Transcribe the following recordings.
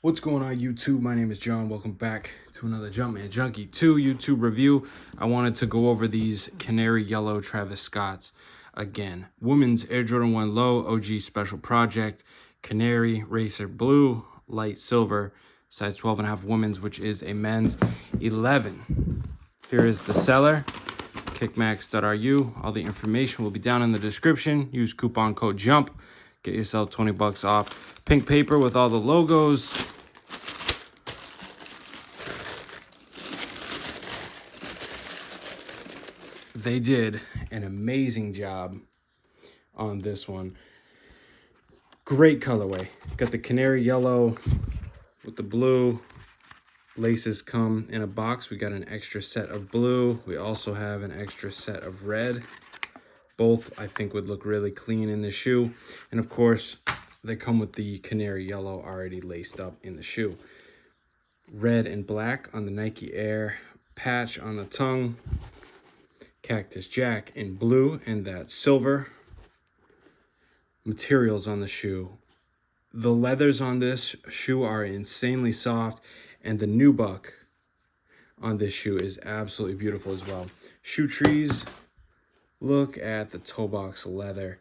What's going on YouTube? My name is John. Welcome back to another Jumpman Junkie 2 YouTube review. I wanted to go over these Canary Yellow Travis Scotts again. Women's Air Jordan 1 Low OG Special Project, Canary Racer Blue, Light Silver, size 12.5 women's, which is a men's 11. Here is the seller, kickmax.ru. All the information will be down in the description. Use coupon code JUMP. Get yourself 20 bucks off. Pink paper with all the logos. They did an amazing job on this one. Great colorway. Got the canary yellow with the blue. Laces come in a box. We got an extra set of blue. We also have an extra set of red. Both, I think, would look really clean in the shoe. And of course, they come with the canary yellow already laced up in the shoe. Red and black on the Nike Air patch on the tongue. Cactus Jack in blue and that silver. Materials on the shoe. The leathers on this shoe are insanely soft, and the nubuck on this shoe is absolutely beautiful as well. Shoe trees. Look at the toe box leather.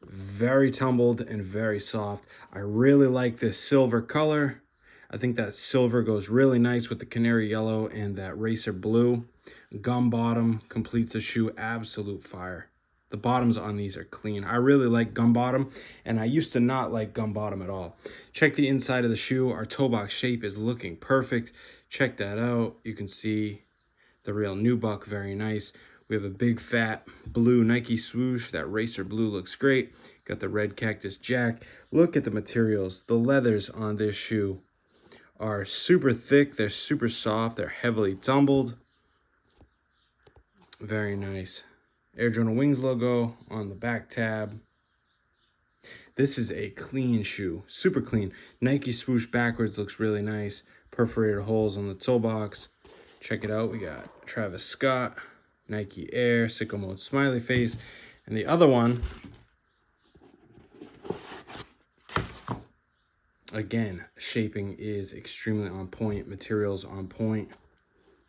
Very tumbled and very soft. I really like this silver color. I think that silver goes really nice with the canary yellow and that racer blue. Gum bottom completes the shoe. Absolute fire. The bottoms on these are clean. I really like gum bottom, and I used to not like gum bottom at all. Check the inside of the shoe. Our toe box shape is looking perfect. Check that out. You can see the real nubuck, very nice. We have a big fat blue Nike swoosh. That racer blue looks great. Got the red Cactus Jack. Look at the materials. The leathers on this shoe are super thick. They're super soft. They're heavily tumbled. Very nice. Air Jordan Wings logo on the back tab. This is a clean shoe. Super clean. Nike swoosh backwards looks really nice. Perforated holes on the toe box. Check it out. We got Travis Scott, Nike Air, sicko mode smiley face. And the other one, again, shaping is extremely on point. Materials on point.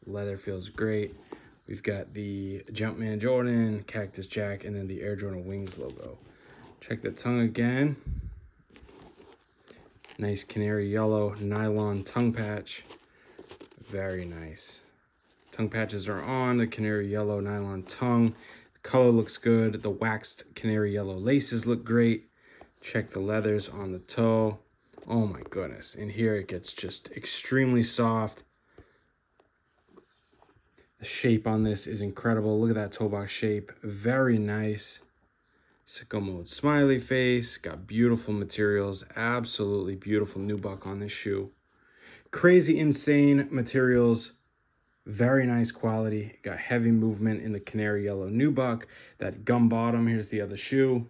Leather feels great. We've got the Jumpman Jordan, Cactus Jack, and then the Air Jordan Wings logo. Check the tongue again. Nice canary yellow nylon tongue patch. Very nice. Tongue patches are on, the canary yellow nylon tongue. The color looks good. The waxed canary yellow laces look great. Check the leathers on the toe. Oh my goodness. In here it gets just extremely soft. The shape on this is incredible. Look at that toe box shape. Very nice. Sicko mode smiley face. Got beautiful materials. Absolutely beautiful nubuck on this shoe. Crazy insane materials. Very nice quality. Got heavy movement in the canary yellow nubuck. That gum bottom. Here's the other shoe.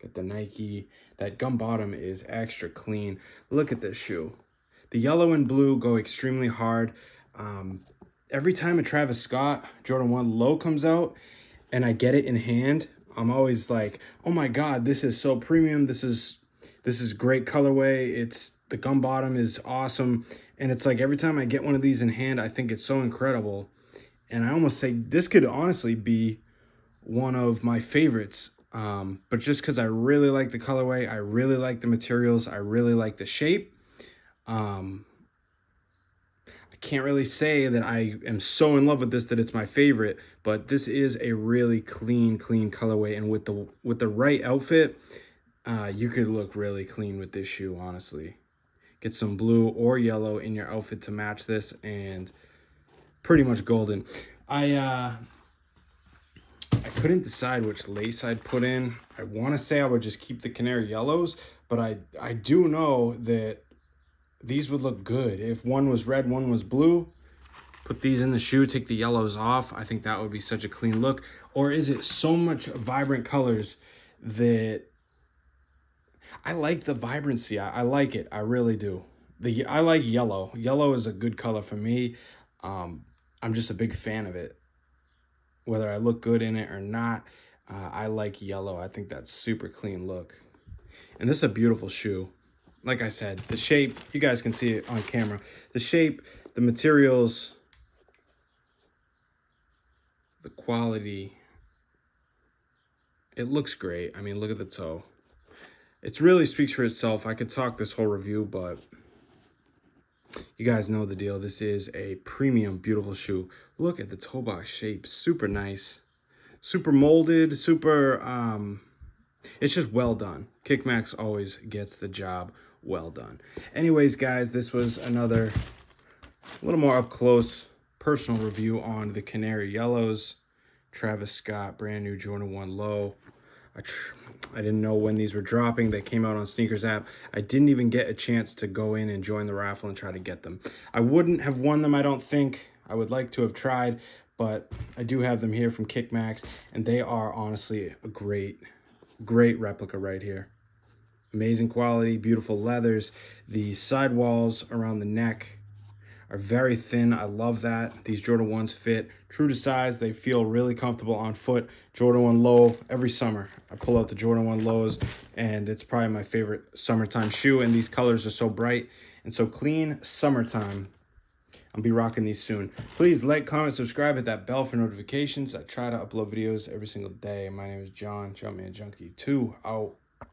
Got the Nike. That gum bottom is extra clean. Look at this shoe. The yellow and blue go extremely hard. Every time a Travis Scott Jordan 1 Low comes out and I get it in hand, I'm always like, oh my God, this is so premium. This is great colorway. The gum bottom is awesome. And it's like every time I get one of these in hand, I think it's so incredible. And I almost say this could honestly be one of my favorites. But just because I really like the colorway, I really like the materials, I really like the shape. I can't really say that I am so in love with this that it's my favorite, but this is a really clean colorway, and with the right outfit, you could look really clean with this shoe, honestly. Get some blue or yellow in your outfit to match this, and pretty much golden. I couldn't decide which lace I'd put in. I want to say I would just keep the canary yellows, but I do know that these would look good. If one was red, one was blue, put these in the shoe, take the yellows off. I think that would be such a clean look. Or is it so much vibrant colors that I like the vibrancy? I like it. I really do. I like yellow. Yellow is a good color for me. I'm just a big fan of it. Whether I look good in it or not, I like yellow. I think that's super clean look. And this is a beautiful shoe. like I said, the shape, you guys can see it on camera. The shape, the materials, the quality, it looks great. I mean, look at the toe. It really speaks for itself. I could talk this whole review, but you guys know the deal. This is a premium, beautiful shoe. Look at the toe box shape. Super nice. Super molded. Super, it's just well done. Kickmax always gets the job well done. Anyways, guys, this was another a little more up close personal review on the Canary Yellows. Travis Scott, brand new Jordan 1 low. I didn't know when these were dropping. They came out on Sneakers app. I didn't even get a chance to go in and join the raffle and try to get them. I wouldn't have won them, I don't think. I would like to have tried, but I do have them here from Kickmax, and they are honestly a great replica right here. Amazing quality, beautiful leathers. The sidewalls around the neck are very thin. I love that. These Jordan 1s fit true to size. They feel really comfortable on foot. Jordan 1 low every summer. I pull out the Jordan 1 lows, and it's probably my favorite summertime shoe. And these colors are so bright and so clean. Summertime. I'll be rocking these soon. Please like, comment, subscribe, hit that bell for notifications. I try to upload videos every single day. My name is John, Jumpman Junkie 2 out.